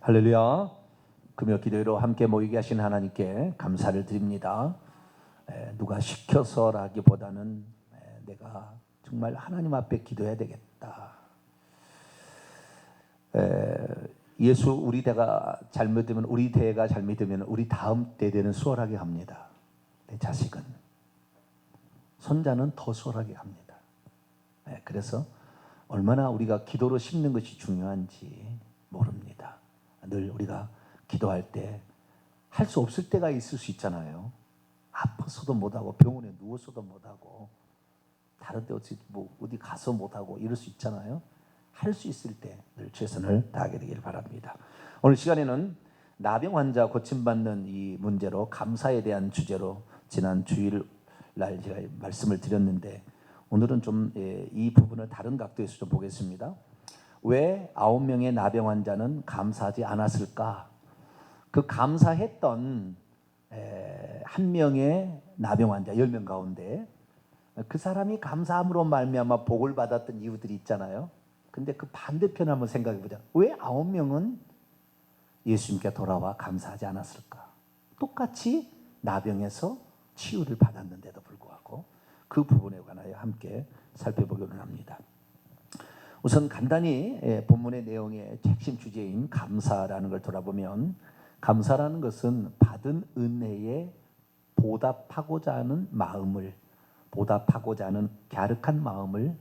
할렐루야. 금요 기도회로 함께 모이게 하신 하나님께 감사를 드립니다. 누가 시켜서라기보다는 내가 정말 하나님 앞에 기도해야 되겠다. 예수 우리 대가 잘못되면 우리 대가 잘못되면 우리 다음 대 되는 수월하게 합니다. 내 자식은 손자는 더 수월하게 합니다. 그래서 얼마나 우리가 기도로 심는 것이 중요한지 모릅니다. 늘 우리가 기도할 때 할 수 없을 때가 있을 수 있잖아요. 아파서도 못하고 병원에 누워서도 못하고 다른 데 어디 가서 못하고 이럴 수 있잖아요. 할 수 있을 때 늘 최선을 다하게 되길 바랍니다. 오늘 시간에는 나병 환자 고침받는 이 문제로 감사에 대한 주제로 지난 주일 날 제가 말씀을 드렸는데 오늘은 좀 이 부분을 다른 각도에서 좀 보겠습니다. 왜 9명의 나병 환자는 감사하지 않았을까? 그 감사했던 한 명의 나병 환자 10명 가운데 그 사람이 감사함으로 말미암아 복을 받았던 이유들이 있잖아요. 근데 그 반대편 한번 생각해 보자. 왜 9명은 예수님께 돌아와 감사하지 않았을까? 똑같이 나병에서 치유를 받았는데도 불구하고 그 부분에 관하여 함께 살펴보기로 합니다. 우선 간단히 본문의 내용의 핵심 주제인 감사라는 걸 돌아보면 감사라는 것은 받은 은혜에 보답하고자 하는 마음을 보답하고자 하는 갸륵한 마음을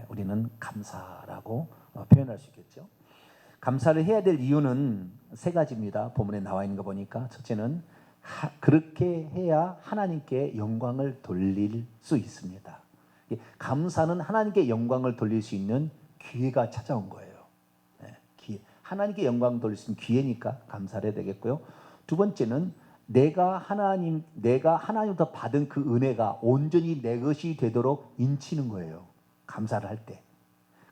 우리는 감사라고 표현할 수 있겠죠. 감사를 해야 될 이유는 세 가지입니다. 본문에 나와 있는 거 보니까 첫째는 그렇게 해야 하나님께 영광을 돌릴 수 있습니다. 감사는 하나님께 영광을 돌릴 수 있는 기회가 찾아온 거예요. 기회. 하나님께 영광을 돌릴 수 있는 기회니까 감사를 해야 되겠고요. 두 번째는 내가 하나님부터 받은 그 은혜가 온전히 내 것이 되도록 인치는 거예요. 감사를 할 때.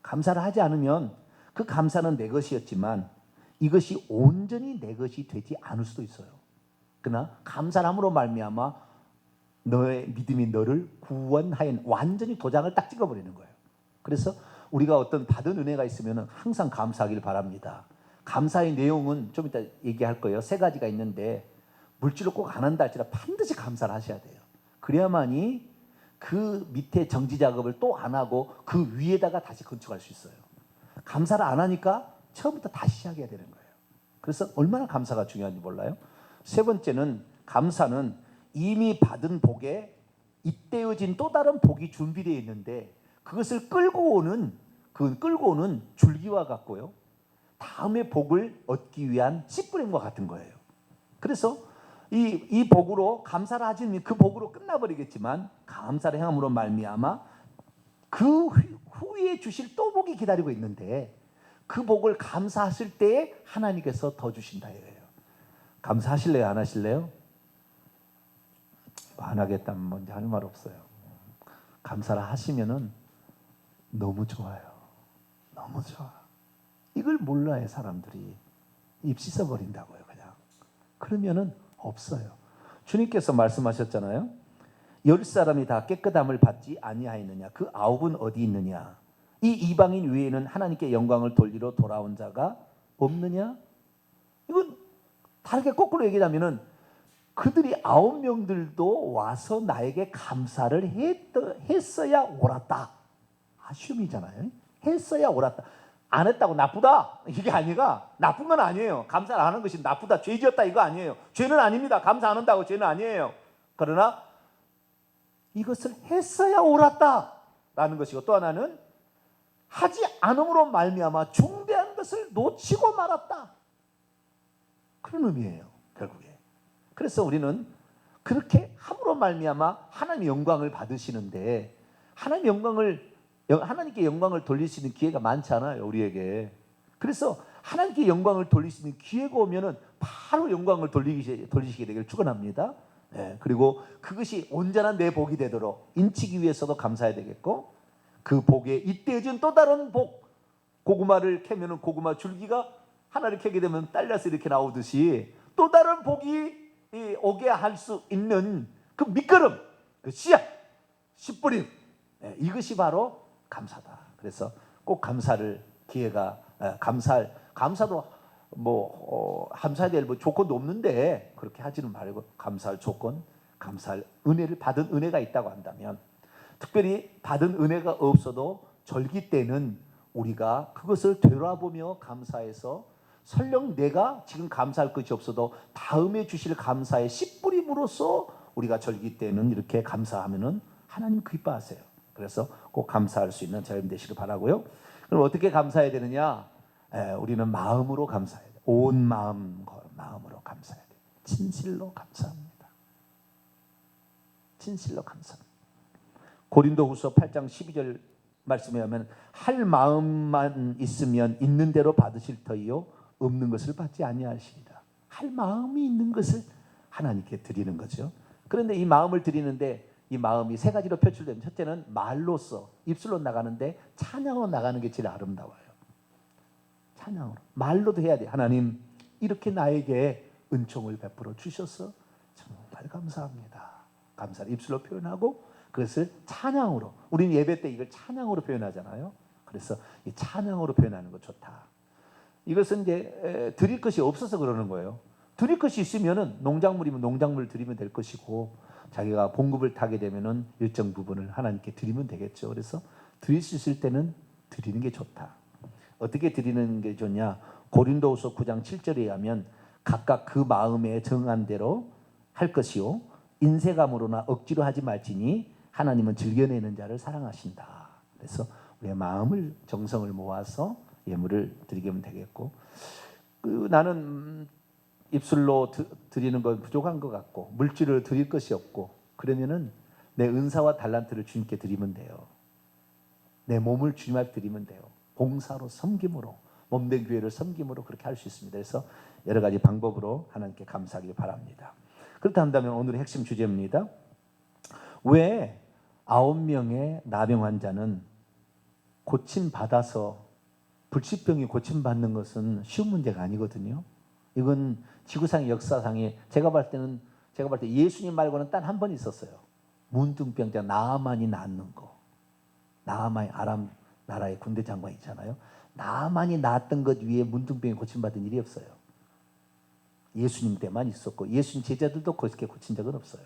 감사를 하지 않으면 그 감사는 내 것이었지만 이것이 온전히 내 것이 되지 않을 수도 있어요. 그러나 감사를 함으로 말미암아 너의 믿음이 너를 구원하여 완전히 도장을 딱 찍어버리는 거예요. 그래서 우리가 어떤 받은 은혜가 있으면 항상 감사하길 바랍니다. 감사의 내용은 좀 이따 얘기할 거예요. 세 가지가 있는데 물질을 꼭 안 한다 할지라도 반드시 감사를 하셔야 돼요. 그래야만이 그 밑에 정지 작업을 또 안 하고 그 위에다가 다시 건축할 수 있어요. 감사를 안 하니까 처음부터 다시 시작해야 되는 거예요. 그래서 얼마나 감사가 중요한지 몰라요. 세 번째는 감사는 이미 받은 복에 잇대어진 또 다른 복이 준비되어 있는데 그것을 끌고 오는 줄기와 같고요. 다음의 복을 얻기 위한 씨뿌림과 같은 거예요. 그래서 이 복으로 감사를 하지 않으면 그 복으로 끝나버리겠지만 감사를 행함으로 말미암아 그 후에 주실 또 복이 기다리고 있는데 그 복을 감사하실 때에 하나님께서 더 주신다 이거예요. 감사하실래요? 안 하실래요? 안 하겠다면 뭔지 할 말 없어요. 감사를 하시면은 너무 좋아요. 너무 좋아. 이걸 몰라요 사람들이. 입 씻어버린다고요 그냥. 그러면은 없어요. 주님께서 말씀하셨잖아요. 10사람이 다 깨끗함을 받지 아니하였느냐. 그 9은 어디 있느냐. 이 이방인 외에는 하나님께 영광을 돌리러 돌아온 자가 없느냐. 이건 다르게 거꾸로 얘기하면은 그들이 9명들도 와서 나에게 감사를 했어야 옳았다. 아쉬움이잖아요. 했어야 옳았다. 안 했다고 나쁘다 이게 아니라 나쁜 건 아니에요. 감사를 안 하는 것이 나쁘다 죄지었다 이거 아니에요. 죄는 아닙니다. 감사 안 한다고 죄는 아니에요. 그러나 이것을 했어야 옳았다 라는 것이고 또 하나는 하지 않음으로 말미암아 중대한 것을 놓치고 말았다. 그런 의미예요 결국에. 그래서 우리는 그렇게 함으로 말미암아 하나님의 영광을 받으시는데 하나님께 영광을 돌릴 수 있는 기회가 많지 않아요 우리에게. 그래서 하나님께 영광을 돌릴 수 있는 기회가 오면은 바로 영광을 돌리시게 되기를 축원합니다. 그리고 그것이 온전한 내 복이 되도록 인치기 위해서도 감사해야 되겠고 그 복에 잇대어진 또 다른 복, 고구마를 캐면은 고구마 줄기가 하나를 캐게 되면 딸려서 이렇게 나오듯이 또 다른 복이 오게 할 수 있는 그 밑거름, 그 씨앗, 씨뿌림, 이것이 바로 감사다. 그래서 꼭 감사도 감사해야 될 조건도 없는데 그렇게 하지는 말고 감사할 조건, 감사할 은혜를 받은 은혜가 있다고 한다면, 특별히 받은 은혜가 없어도 절기 때는 우리가 그것을 되돌아보며 감사해서 설령 내가 지금 감사할 것이 없어도 다음에 주실 감사의 씨뿌림으로써 우리가 절기 때는 이렇게 감사하면은 하나님 기뻐하세요. 그래서 꼭 감사할 수 있는 저희 되시길 바라고요. 그럼 어떻게 감사해야 되느냐? 우리는 마음으로 마음해야 돼. 온 마음으로 감사해야 돼. 진실로 감사합니다. 진실로 감사합니다. 고린도후서 8장 12절 말씀에 하면 할 마음만 있으면 있는 대로 받으실 터이요 없는 것을 받지 아니하시리라. 할 마음이 있는 것을 하나님께 드리는 거죠. 그런데 이 마음을 드리는데 이 마음이 세 가지로 표출됩니다. 첫째는 말로써 입술로 나가는데 찬양으로 나가는 게 제일 아름다워요. 찬양으로 말로도 해야 돼. 하나님 이렇게 나에게 은총을 베풀어 주셔서 정말 감사합니다. 감사를 입술로 표현하고 그것을 찬양으로, 우리는 예배 때 이걸 찬양으로 표현하잖아요. 그래서 이 찬양으로 표현하는 거 좋다. 이것은 이제 드릴 것이 없어서 그러는 거예요. 드릴 것이 있으면은 농작물이면 농작물을 드리면 될 것이고, 자기가 봉급을 타게 되면은 일정 부분을 하나님께 드리면 되겠죠. 그래서 드릴 수 있을 때는 드리는 게 좋다. 어떻게 드리는 게 좋냐? 고린도후서 9장 7절에 의하면 각각 그 마음에 정한 대로 할 것이요 인색함으로나 억지로 하지 말지니 하나님은 즐겨내는 자를 사랑하신다. 그래서 우리의 마음을 정성을 모아서 예물을 드리면 되겠고, 나는 입술로 드리는 건 부족한 것 같고 물질을 드릴 것이 없고, 그러면은 내 은사와 달란트를 주님께 드리면 돼요. 내 몸을 주님 앞에 드리면 돼요. 봉사로, 섬김으로, 몸된 교회를 섬김으로 그렇게 할 수 있습니다. 그래서 여러 가지 방법으로 하나님께 감사하길 바랍니다. 그렇다 한다면 오늘의 핵심 주제입니다. 왜 9명의 나병 환자는 고침받아서, 불치병이 고침받는 것은 쉬운 문제가 아니거든요. 이건 지구상의 역사상에 제가 볼 때 예수님 말고는 단 한 번 있었어요. 문둥병자 나아만이 낫는 거. 나아만이 아람 나라의 군대 장관 있잖아요. 나아만이 낫던 것 위에 문둥병이 고침받은 일이 없어요. 예수님 때만 있었고 예수님 제자들도 그렇게 고친 적은 없어요.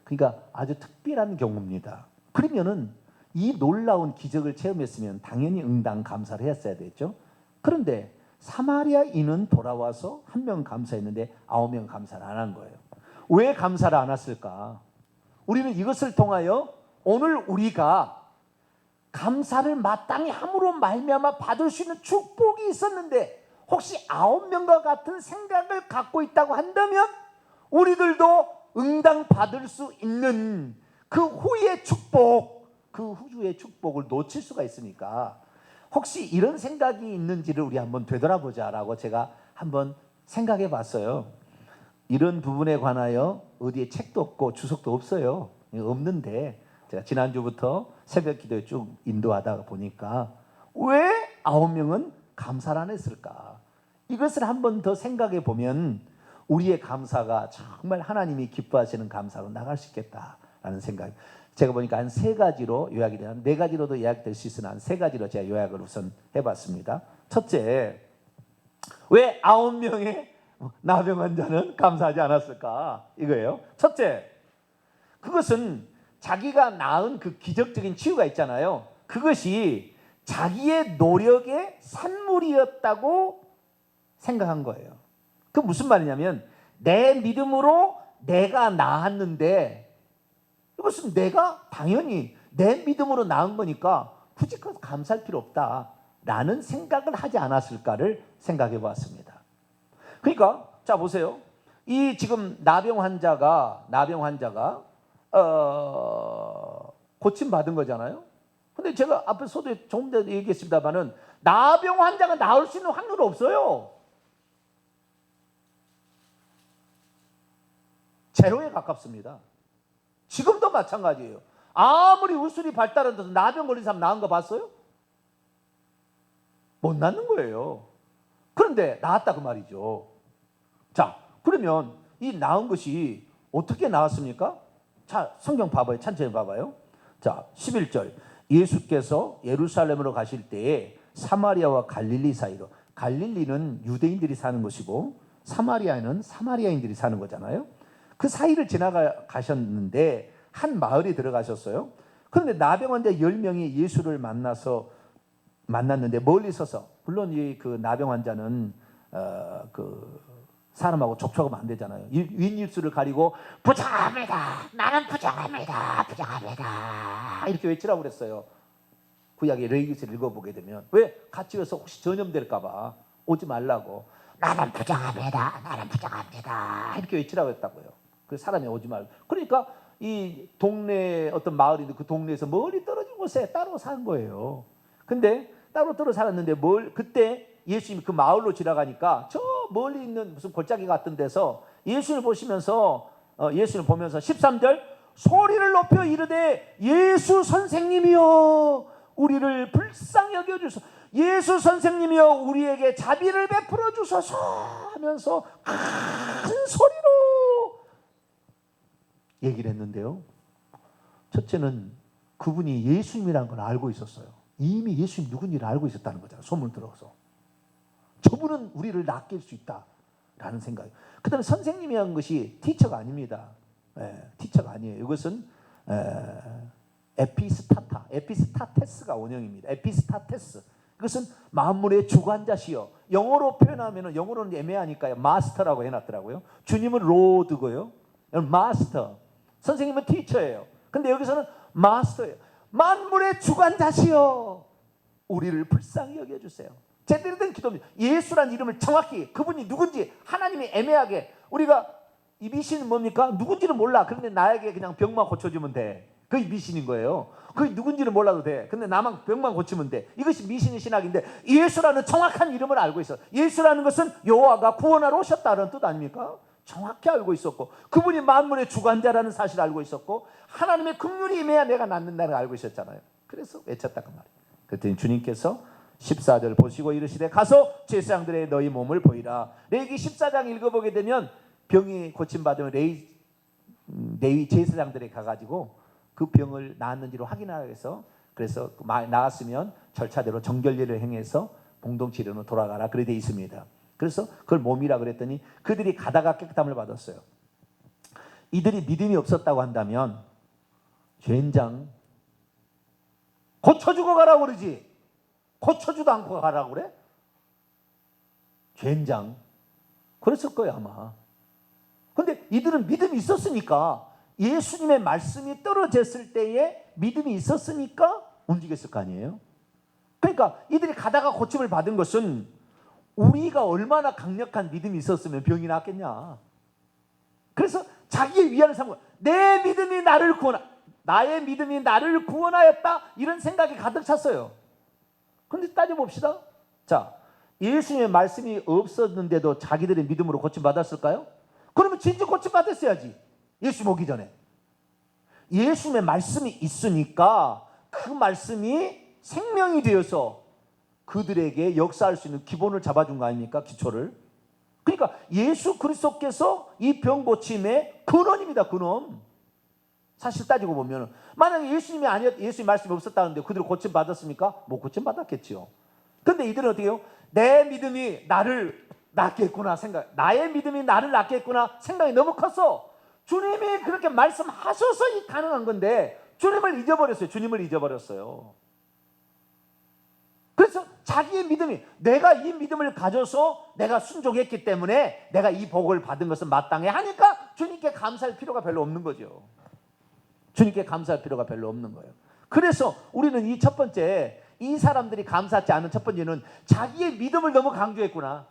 그러니까 아주 특별한 경우입니다. 그러면은 이 놀라운 기적을 체험했으면 당연히 응당 감사를 했어야 되죠. 그런데 사마리아인은 돌아와서 1명 감사했는데 9명 감사를 안 한 거예요. 왜 감사를 안 했을까? 우리는 이것을 통하여 오늘 우리가 감사를 마땅히 함으로 말미암아 받을 수 있는 축복이 있었는데, 혹시 9명과 같은 생각을 갖고 있다고 한다면 우리들도 응당 받을 수 있는 그 후의 축복, 그 후의 축복을 놓칠 수가 있으니까 혹시 이런 생각이 있는지를 우리 한번 되돌아보자라고 제가 한번 생각해 봤어요. 이런 부분에 관하여 어디에 책도 없고 주석도 없어요. 없는데 제가 지난주부터 새벽 기도에 쭉 인도하다가 보니까 왜 9명은 감사를 안 했을까? 이것을 한번 더 생각해 보면 우리의 감사가 정말 하나님이 기뻐하시는 감사로 나갈 수 있겠다라는 생각. 제가 보니까 한 3가지로 요약이 되는, 4가지로도 요약될 수 있으나 한 3가지로 제가 요약을 우선 해봤습니다. 첫째, 왜 9명의 나병 환자는 감사하지 않았을까? 이거예요. 첫째, 그것은 자기가 낳은 그 기적적인 치유가 있잖아요. 그것이 자기의 노력의 산물이었다고 생각한 거예요. 그 무슨 말이냐면 내 믿음으로 내가 낳았는데 이것은 내가 당연히 내 믿음으로 낳은 거니까 굳이 감사할 필요 없다라는 생각을 하지 않았을까를 생각해 보았습니다. 그러니까 자 보세요. 이 지금 나병 환자가 고침 받은 거잖아요. 근데 제가 앞에서도 조금 전에 얘기했습니다만은 나병 환자가 나을 수 있는 확률이 없어요. 제로에 가깝습니다. 지금도 마찬가지예요. 아무리 의술이 발달해도 나병 걸린 사람 나은 거 봤어요? 못 낫는 거예요. 그런데 나았다 그 말이죠. 자, 그러면 이 나은 것이 어떻게 나았습니까? 자, 성경 봐봐요. 천천히 봐봐요. 자, 11절. 예수께서 예루살렘으로 가실 때에 사마리아와 갈릴리 사이로, 갈릴리는 유대인들이 사는 곳이고 사마리아는 사마리아인들이 사는 거잖아요. 그 사이를 지나가셨는데 한 마을에 들어가셨어요. 그런데 나병 환자 10명이 예수를 만났는데 멀리 서서, 물론 그 나병 환자는 그 사람하고 접촉하면 안 되잖아요. 윗입술을 가리고 부정합니다. 나는 부정합니다. 부정합니다. 이렇게 외치라고 그랬어요. 구약의 레위기서를 읽어보게 되면. 왜? 같이 가서 혹시 전염될까봐 오지 말라고. 나는 부정합니다. 나는 부정합니다. 이렇게 외치라고 했다고요. 그 사람이 오지 말고. 그러니까 이 동네 어떤 마을인데 그 동네에서 멀리 떨어진 곳에 따로 산 거예요. 근데 따로 살았는데 그때 예수님이 그 마을로 지나가니까 저 멀리 있는 무슨 골짜기 같은 데서 예수님을 보면서 13절 소리를 높여 이르되 예수 선생님이여 우리를 불쌍히 여겨주소서. 예수 선생님이여 우리에게 자비를 베풀어 주소서 하면서 큰 소리로 얘기를 했는데요. 첫째는 그분이 예수님이라는 걸 알고 있었어요. 이미 예수님 누군지를 알고 있었다는 거잖아요. 소문을 들어서. 저분은 우리를 낚일 수 있다라는 생각이에요. 그 다음에 선생님이라는 것이 티처가 아닙니다. 티처가 아니에요. 이것은 에피스타테스가 원형입니다. 에피스타테스. 그것은 만물의 주관자시여. 영어로 표현하면, 영어로는 애매하니까요, 마스터라고 해놨더라고요. 주님은 로드고요, 마스터. 선생님은 티처예요. 근데 여기서는 마스터예요. 만물의 주관자시여 우리를 불쌍히 여겨주세요. 제대로 된 기도입니다. 예수란 이름을 정확히, 그분이 누군지 하나님이 애매하게, 우리가 이 미신은 뭡니까? 누군지는 몰라. 그런데 나에게 그냥 병만 고쳐주면 돼. 그게 미신인 거예요. 그게 누군지는 몰라도 돼. 근데 나만 병만 고치면 돼. 이것이 미신의 신학인데, 예수라는 정확한 이름을 알고 있어. 예수라는 것은 여호와가 구원하러 오셨다는 뜻 아닙니까? 정확히 알고 있었고, 그분이 만물의 주관자라는 사실을 알고 있었고, 하나님의 긍휼이 임해야 내가 낫는다는 걸 알고 있었잖아요. 그래서 외쳤다 그 말이에요. 그랬더니 주님께서 14절 보시고 이르시되 가서 제사장들의 너희 몸을 보이라. 레위기 14장 읽어보게 되면 병이 고침받으면 레위 제사장들에 가가지고 그 병을 나았는지를 확인하기 위해서, 그래서 나았으면 절차대로 정결례를 행해서 공동치료로 돌아가라 그래 돼 있습니다. 그래서 그걸 몸이라 그랬더니 그들이 가다가 깨끗함을 받았어요. 이들이 믿음이 없었다고 한다면 젠장 고쳐주고 가라고 그러지, 고쳐주도 않고 가라고 그래? 젠장 그랬을 거예요 아마. 근데 이들은 믿음이 있었으니까, 예수님의 말씀이 떨어졌을 때에 믿음이 있었으니까 움직였을 거 아니에요. 그러니까 이들이 가다가 고침을 받은 것은 우리가 얼마나 강력한 믿음이 있었으면 병이 낫겠냐. 그래서 자기의 위안을 삼고, 내 믿음이 나를 나의 믿음이 나를 구원하였다, 이런 생각이 가득 찼어요. 그런데 따져봅시다. 자, 예수님의 말씀이 없었는데도 자기들의 믿음으로 고침받았을까요? 그러면 진짜 고침받았어야지. 예수 오기 전에. 예수님의 말씀이 있으니까 그 말씀이 생명이 되어서 그들에게 역사할 수 있는 기본을 잡아준 거 아닙니까? 기초를. 그러니까 예수 그리스도께서 이 병 고침의 근원입니다. 근원. 사실 따지고 보면 만약에 예수님이 예수님 말씀이 없었다는데 그들을 고침 받았습니까? 못 고침 받았겠지요. 근데 이들은 어떻게 해요? 내 믿음이 나를 낫겠구나 생각, 나의 믿음이 나를 낫겠구나 생각이 너무 컸어. 주님이 그렇게 말씀하셔서 가능한 건데 주님을 잊어버렸어요. 그래서 자기의 믿음이, 내가 이 믿음을 가져서 내가 순종했기 때문에 내가 이 복을 받은 것은 마땅해 하니까 주님께 감사할 필요가 별로 없는 거죠. 주님께 감사할 필요가 별로 없는 거예요. 그래서 우리는 이 첫 번째, 이 사람들이 감사하지 않은 첫 번째는 자기의 믿음을 너무 강조했구나.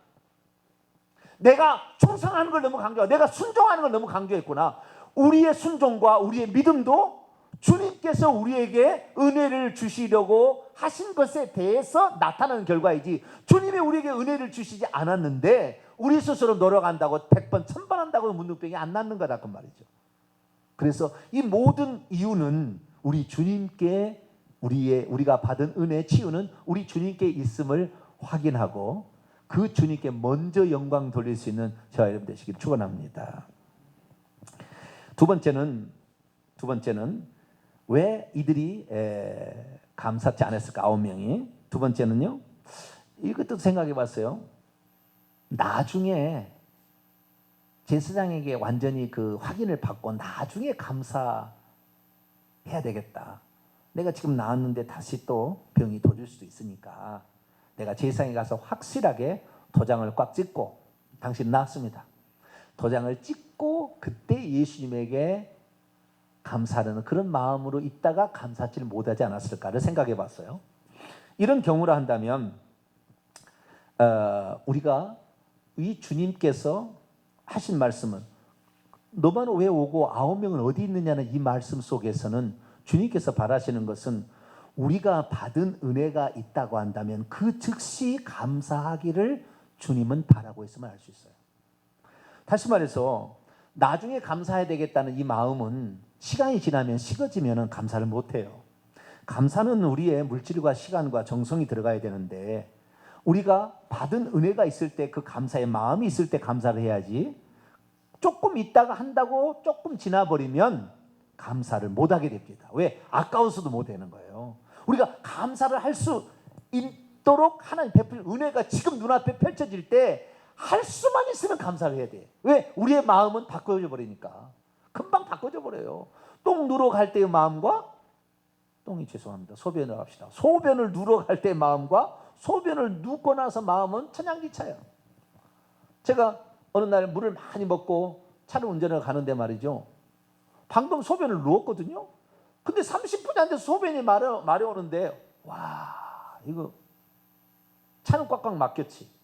내가 충성하는 걸 너무 강조하고 내가 순종하는 걸 너무 강조했구나. 우리의 순종과 우리의 믿음도 주님께서 우리에게 은혜를 주시려고 하신 것에 대해서 나타나는 결과이지, 주님이 우리에게 은혜를 주시지 않았는데 우리 스스로 노력한다고 100번 1000번 한다고 문둥병이 안 낫는 거다 그 말이죠. 그래서 이 모든 이유는 우리 주님께, 우리가 받은 은혜 치유는 우리 주님께 있음을 확인하고 그 주님께 먼저 영광 돌릴 수 있는 저와 여러분 되시길 축원합니다. 두 번째는 왜 이들이 감사치 않았을까? 9명이. 두 번째는요, 이것도 생각해 봤어요. 나중에 제사장에게 완전히 그 확인을 받고 나중에 감사해야 되겠다. 내가 지금 나았는데 다시 또 병이 도질 수도 있으니까 내가 제사장에 가서 확실하게 도장을 꽉 찍고 당신 나았습니다. 도장을 찍고 그때 예수님에게 감사하는 그런 마음으로 있다가 감사치를 못하지 않았을까를 생각해 봤어요. 이런 경우라 한다면 우리가 이 주님께서 하신 말씀은 너만 왜 오고 9명은 어디 있느냐는 이 말씀 속에서는 주님께서 바라시는 것은 우리가 받은 은혜가 있다고 한다면 그 즉시 감사하기를 주님은 바라고 있음을 알 수 있어요. 다시 말해서 나중에 감사해야 되겠다는 이 마음은 시간이 지나면 식어지면 감사를 못해요. 감사는 우리의 물질과 시간과 정성이 들어가야 되는데 우리가 받은 은혜가 있을 때 그 감사의 마음이 있을 때 감사를 해야지 조금 있다가 한다고 조금 지나버리면 감사를 못하게 됩니다. 왜? 아까워서도 못하는 거예요. 우리가 감사를 할 수 있도록 하나님 베풀 은혜가 지금 눈앞에 펼쳐질 때 할 수만 있으면 감사를 해야 돼. 왜? 우리의 마음은 바꿔져 버리니까. 금방 바꿔져 버려요. 똥 누러 갈 때의 마음과 똥이 죄송합니다. 소변을 합시다. 소변을 누러 갈 때의 마음과 소변을 눕고 나서 마음은 천양지차예요. 제가 어느 날 물을 많이 먹고 차를 운전을 가는데 말이죠. 방금 소변을 누웠거든요. 근데 30분이 안 돼서 소변이 마려우는데 와 이거 차는 꽉꽉 막혔지.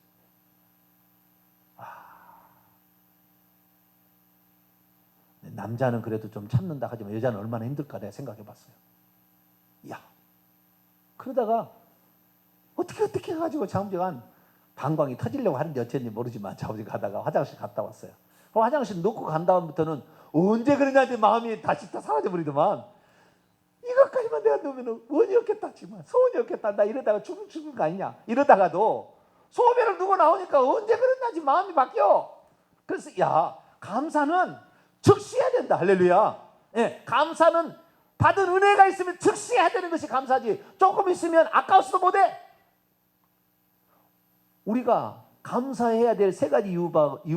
남자는 그래도 좀 참는다 하지만 여자는 얼마나 힘들까 내가 생각해 봤어요. 야 그러다가 어떻게 해가지고 장부제가 방광이 터지려고 하는데 어쨌는지 모르지만 장부제 가다가 화장실 갔다 왔어요. 화장실 놓고 간 다음부터는 언제 그러냐는데 마음이 다시 다 사라져버리더만 이것까지만 내가 넣으면 원이 없겠다 정말 소원이 없겠다 나 이러다가 죽은 거 아니냐 이러다가도 소변을 누고 나오니까 언제 그랬나지 마음이 바뀌어. 그래서 야 감사는 즉시 해야 된다. 할렐루야. 예, 감사는 받은 은혜가 있으면 즉시 해야 되는 것이 감사지. 조금 있으면 아까워서도 못해. 우리가 감사해야 될 세 가지 이유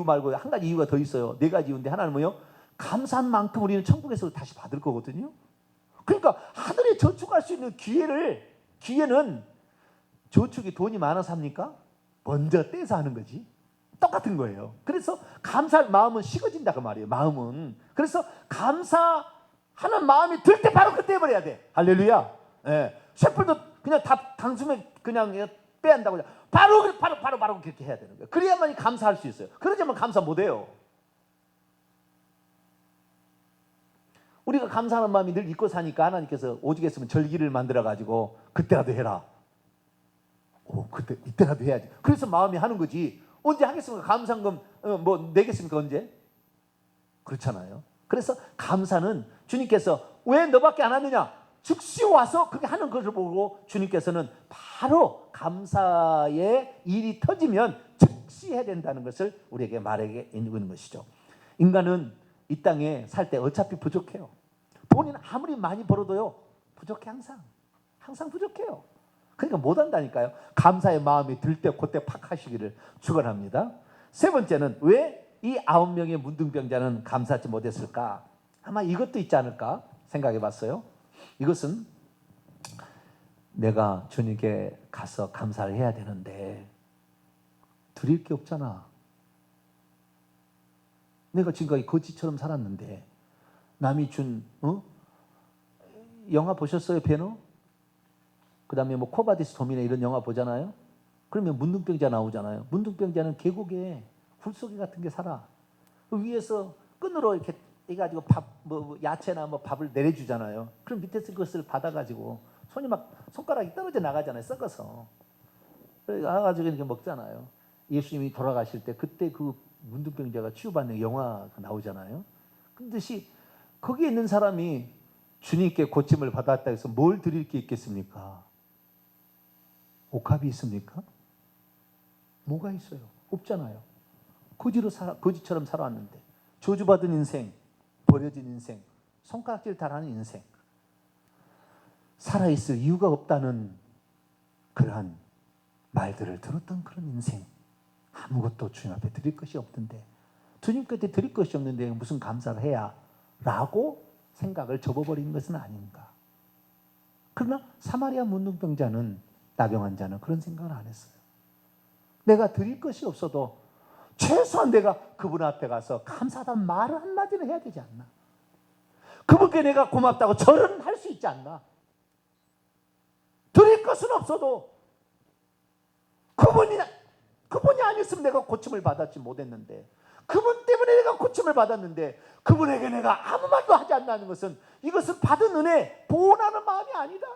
말고 한 가지 이유가 더 있어요. 네 가지 이유인데 하나는 뭐예요? 감사한 만큼 우리는 천국에서 다시 받을 거거든요. 그러니까 하늘에 저축할 수 있는 기회는 저축이 돈이 많아서 합니까? 먼저 떼서 하는 거지. 똑같은 거예요. 그래서 감사할 마음은 식어진다 그 말이에요. 마음은. 그래서 감사하는 마음이 들 때 바로 그때 해버려야 돼. 할렐루야. 예. 셰프도 그냥 다 단숨에 그냥 빼한다고 바로 그렇게 해야 되는 거예요. 그래야만 감사할 수 있어요. 그러지 않으면 감사 못해요. 우리가 감사하는 마음이 늘 잊고 사니까 하나님께서 오직 했으면 절기를 만들어 가지고 그때라도 해라. 이때라도 해야지. 그래서 마음이 하는 거지. 언제 하겠습니까? 감사금 뭐 내겠습니까? 언제? 그렇잖아요. 그래서 감사는 주님께서 왜 너밖에 안 하느냐? 즉시 와서 그렇게 하는 것을 보고 주님께서는 바로 감사의 일이 터지면 즉시 해야 된다는 것을 우리에게 말하게 있는 것이죠. 인간은 이 땅에 살 때 어차피 부족해요. 돈이 아무리 많이 벌어도요 부족해. 항상 부족해요. 그러니까 못한다니까요. 감사의 마음이 들 때 그때 팍 하시기를 축원합니다. 세 번째는 왜 이 9명의 문둥병자는 감사하지 못했을까? 아마 이것도 있지 않을까 생각해 봤어요. 이것은 내가 주님께 가서 감사를 해야 되는데 드릴 게 없잖아. 내가 지금까지 거지처럼 살았는데 남이 준 영화 보셨어요? 배너? 그 다음에 뭐 코바디스 도미네 이런 영화 보잖아요. 그러면 문둥병자 나오잖아요. 문둥병자는 계곡에 굴속에 같은 게 살아. 그 위에서 끈으로 이렇게 해가지고 야채나 뭐 밥을 내려주잖아요. 그럼 밑에서 그것을 받아가지고 손이 막 손가락이 떨어져 나가잖아요. 썩어서. 그래가지고 이렇게 먹잖아요. 예수님이 돌아가실 때 그때 그 문둥병자가 치유받는 영화가 나오잖아요. 그런듯이 거기에 있는 사람이 주님께 고침을 받았다 해서 뭘 드릴 게 있겠습니까? 옥합이 있습니까? 뭐가 있어요? 없잖아요. 거지처럼 살아왔는데 저주받은 인생, 버려진 인생, 손가락질 달하는 인생, 살아있을 이유가 없다는 그러한 말들을 들었던 그런 인생, 아무것도 주님 앞에 드릴 것이 없는데, 주님께 드릴 것이 없는데 무슨 감사를 해야 라고 생각을 접어버린 것은 아닌가. 그러나 사마리아 문둥병자는, 나병 환자는 그런 생각을 안 했어요. 내가 드릴 것이 없어도 최소한 내가 그분 앞에 가서 감사하다는 말을 한마디는 해야 되지 않나. 그분께 내가 고맙다고 절은 할 수 있지 않나. 드릴 것은 없어도 그분이 아니었으면 내가 고침을 받았지 못했는데, 그분 때문에 내가 고침을 받았는데 그분에게 내가 아무 말도 하지 않는다는 것은, 이것은 받은 은혜 보온하는 마음이 아니다.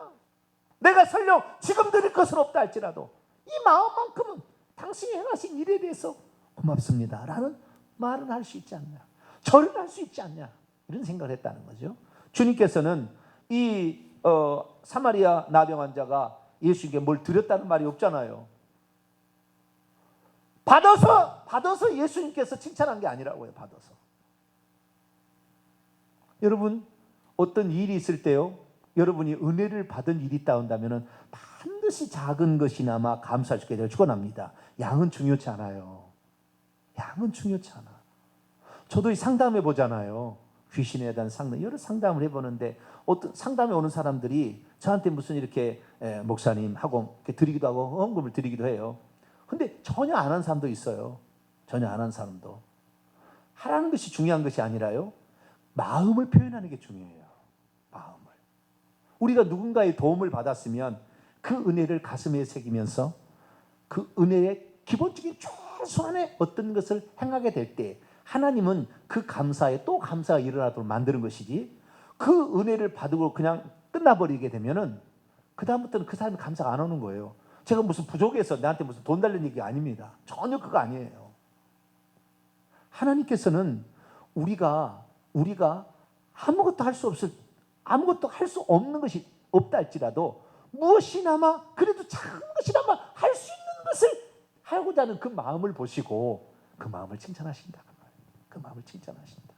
내가 설령 지금 드릴 것은 없다 할지라도 이 마음만큼은 당신이 행하신 일에 대해서 고맙습니다 라는 말은 할 수 있지 않냐, 절은 할 수 있지 않냐, 이런 생각을 했다는 거죠. 주님께서는 이 사마리아 나병 환자가 예수님께 뭘 드렸다는 말이 없잖아요. 받아서 예수님께서 칭찬한 게 아니라고요. 받아서. 여러분, 어떤 일이 있을 때요, 여러분이 은혜를 받은 일이 있다 한다면 반드시 작은 것이나마 감사할 수 있게 되어 축원합니다. 양은 중요치 않아요. 양은 중요치 않아. 저도 이 상담해 보잖아요. 귀신에 대한 상담, 여러 상담을 해보는데, 어떤 상담에 오는 사람들이 저한테 무슨 이렇게 목사님 하고 이렇게 드리기도 하고 헌금을 드리기도 해요. 근데 전혀 안 한 사람도 있어요. 전혀 안 한 사람도. 하라는 것이 중요한 것이 아니라요, 마음을 표현하는 게 중요해요. 마음을. 우리가 누군가의 도움을 받았으면 그 은혜를 가슴에 새기면서 그 은혜의 기본적인 최소한의 어떤 것을 행하게 될 때, 하나님은 그 감사에 또 감사가 일어나도록 만드는 것이지, 그 은혜를 받고 그냥 끝나버리게 되면은 그 다음부터는 그 사람이 감사가 안 오는 거예요. 제가 무슨 부족해서 나한테 무슨 돈 달라는 얘기 아닙니다. 전혀 그거 아니에요. 하나님께서는 우리가 아무것도 할 수 없는 것이 없다 할지라도 무엇이나마, 그래도 작은 것이나마 할 수 있는 것을 하고자 하는 그 마음을 보시고 그 마음을 칭찬하신다. 그 마음을 칭찬하신다.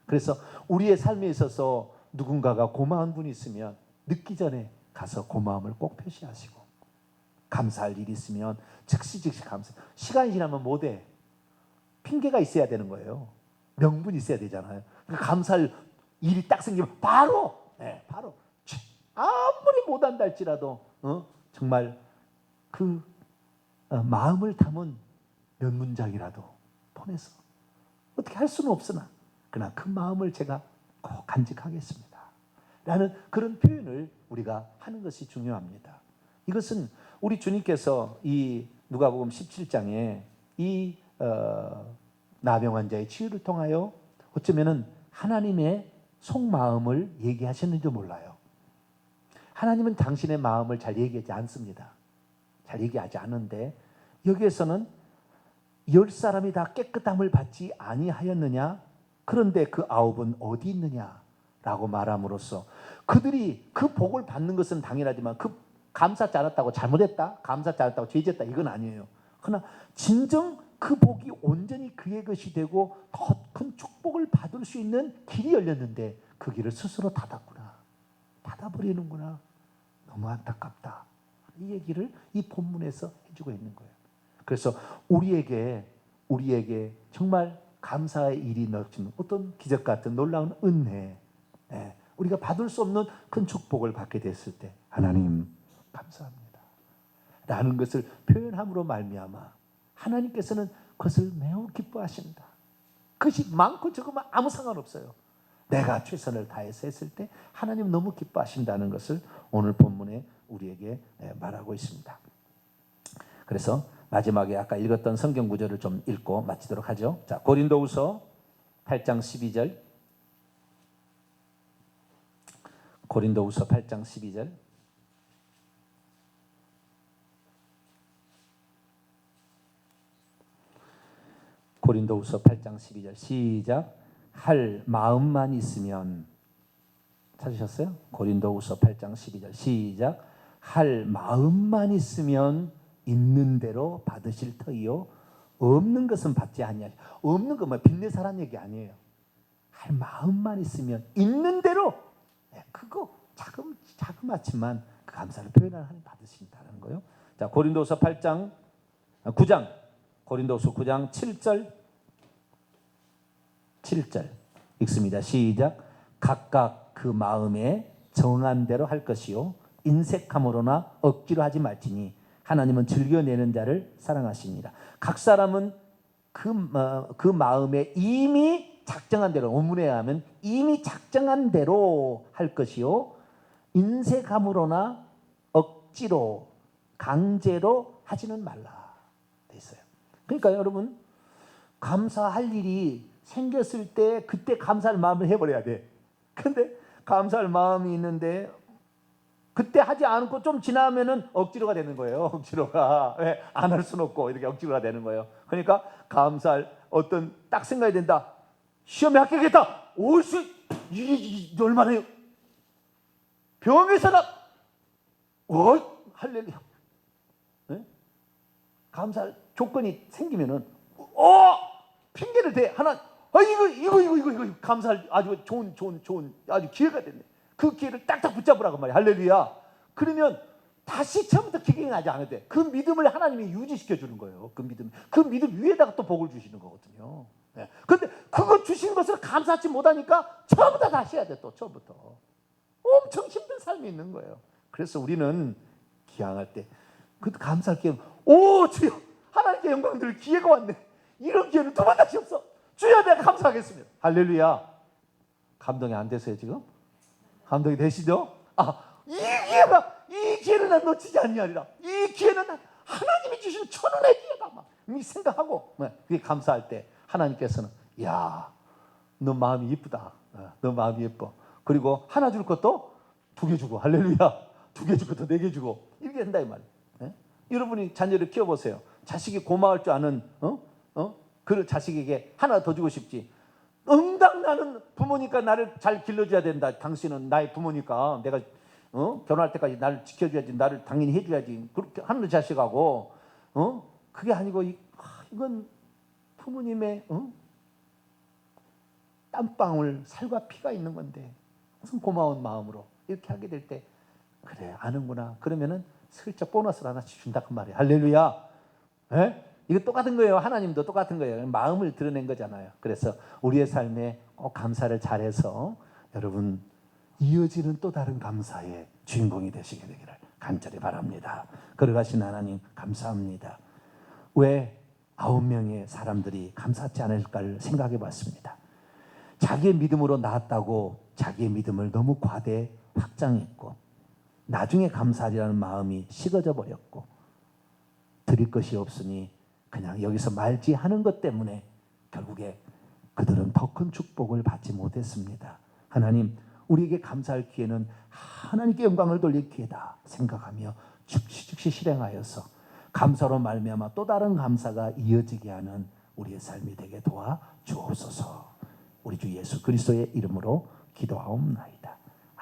그래서 우리의 삶에 있어서 누군가가 고마운 분이 있으면 늦기 전에 가서 고마움을 꼭 표시하시고, 감사할 일이 있으면 즉시 감사. 시간이 지나면 못해. 핑계가 있어야 되는 거예요. 명분이 있어야 되잖아요. 그러니까 감사할 일이 딱 생기면 바로 아무리 못한다 할지라도 정말 그 마음을 담은 몇 문장이라도 보내서, 어떻게 할 수는 없으나 그러나 그 마음을 제가 꼭 간직하겠습니다 라는 그런 표현을 우리가 하는 것이 중요합니다. 이것은 우리 주님께서 이 누가복음 17장에 이 나병 환자의 치유를 통하여 어쩌면은 하나님의 속마음을 얘기하셨는지 몰라요. 하나님은 당신의 마음을 잘 얘기하지 않습니다. 잘 얘기하지 않는데, 여기에서는 10사람이 다 깨끗함을 받지 아니하였느냐, 그런데 그 9은 어디 있느냐라고 말함으로써 그들이 그 복을 받는 것은 당연하지만 그 감사하지 않았다고 잘못했다, 감사하지 않았다고 죄졌다, 이건 아니에요. 그러나 진정 그 복이 온전히 그의 것이 되고 더 큰 축복을 받을 수 있는 길이 열렸는데 그 길을 스스로 닫아버리는구나. 너무 안타깝다. 이 얘기를 이 본문에서 해주고 있는 거예요. 그래서 우리에게 정말 감사의 일이 넘치는 어떤 기적 같은 놀라운 은혜, 우리가 받을 수 없는 큰 축복을 받게 됐을 때 하나님 감사합니다 라는 것을 표현함으로 말미암아 하나님께서는 그것을 매우 기뻐하신다. 그것이 많고 적으면 아무 상관없어요. 내가 최선을 다해서 했을 때 하나님 너무 기뻐하신다는 것을 오늘 본문에 우리에게 말하고 있습니다. 그래서 마지막에 아까 읽었던 성경 구절을 좀 읽고 마치도록 하죠. 자, 고린도후서 8장 12절. 고린도후서 8장 12절. 고린도후서 8장 12절 시작. 할 마음만 있으면, 찾으셨어요? 고린도후서 8장 12절 시작. 할 마음만 있으면 있는 대로 받으실 터이요 없는 것은 받지 아니하시. 없는 거 뭐 빚내사란 얘기 아니에요. 할 마음만 있으면 있는 대로, 그거 자그마치만 그 감사를 표현하는 하나님 받으신다는 거예요. 자, 고린도서 8장 9장 고린도서 9장 7절 읽습니다. 시작. 각각 그 마음에 정한 대로 할 것이요 인색함으로나 억지로 하지 말지니 하나님은 즐겨내는 자를 사랑하십니다. 각 사람은 그 마음에 이미 작정한 대로, 원문에 하면 이미 작정한 대로 할 것이요 인색함으로나 억지로 강제로 하지는 말라 돼 있어요. 그러니까 여러분, 감사할 일이 생겼을 때 그때 감사할 마음을 해버려야 돼. 근데 감사할 마음이 있는데 그때 하지 않고 좀 지나면은 억지로가 되는 거예요. 억지로가. 왜? 안 할 수는 없고 이렇게 억지로가 되는 거예요. 그러니까 감사할 어떤 딱 생각이 된다. 시험에 합격했다. 올수 이게 얼마나 병에서 나 할렐루야. 네? 감사할 조건이 생기면은 핑계를 대. 하나 이거 감사할 아주 좋은 아주 기회가 됐네. 그 기회를 딱딱 붙잡으라고 말이야. 할렐루야. 그러면 다시 처음부터 기경하지 않아도 돼. 그 믿음을 하나님이 유지시켜 주는 거예요. 그 믿음 위에다가 또 복을 주시는 거거든요. 네. 근데 그거 주신 것을 감사하지 못하니까 처음부터 다시 해야 돼. 또 처음부터. 엄청 힘든 삶이 있는 거예요. 그래서 우리는 기항할 때 그 감사할 기회, 주여 하나님께 영광 드릴 기회가 왔네. 이런 기회는 두 번 다시 없어. 주여 내가 감사하겠습니다. 할렐루야. 감동이 안 되세요 지금? 감동이 되시죠? 이 기회는 난 놓치지 않냐리라. 이 기회는 하나님이 주신 천원의 기회다. 막 생각하고 그게 감사할 때 하나님께서는 야, 너 마음이 이쁘다. 너 마음이 예뻐. 그리고 하나 줄 것도 2개 주고, 할렐루야. 2개 줄 것도 4개 주고 이렇게 된다 이 말이에요. 여러분이 자녀를 키워보세요. 자식이 고마울 줄 아는 그 자식에게 하나 더 주고 싶지. 응당 나는 부모니까 나를 잘 길러줘야 된다. 당신은 나의 부모니까 내가 결혼할 때까지 나를 지켜줘야지. 나를 당연히 해줘야지. 그렇게 하는 자식하고 그게 아니고 이건 부모님의 땀방울 살과 피가 있는 건데 무슨 고마운 마음으로 이렇게 하게 될 때 그래 아는구나. 그러면은 슬쩍 보너스를 하나씩 준다 그 말이에요. 할렐루야. 이거 똑같은 거예요. 하나님도 똑같은 거예요. 마음을 드러낸 거잖아요. 그래서 우리의 삶에 꼭 감사를 잘해서 여러분 이어지는 또 다른 감사의 주인공이 되시게 되기를 간절히 바랍니다. 걸어가신 하나님 감사합니다. 왜 9명의 사람들이 감사하지 않을까를 생각해 봤습니다. 자기의 믿음으로 나았다고 자기의 믿음을 너무 과대 확장했고 나중에 감사하리라는 마음이 식어져 버렸고 드릴 것이 없으니 그냥 여기서 말지 하는 것 때문에 결국에 그들은 더 큰 축복을 받지 못했습니다. 하나님, 우리에게 감사할 기회는 하나님께 영광을 돌릴 기회다 생각하며 즉시 실행하여서 감사로 말미암아 또 다른 감사가 이어지게 하는 우리의 삶이 되게 도와 주옵소서. 우리 주 예수 그리스도의 이름으로 기도하옵나이다.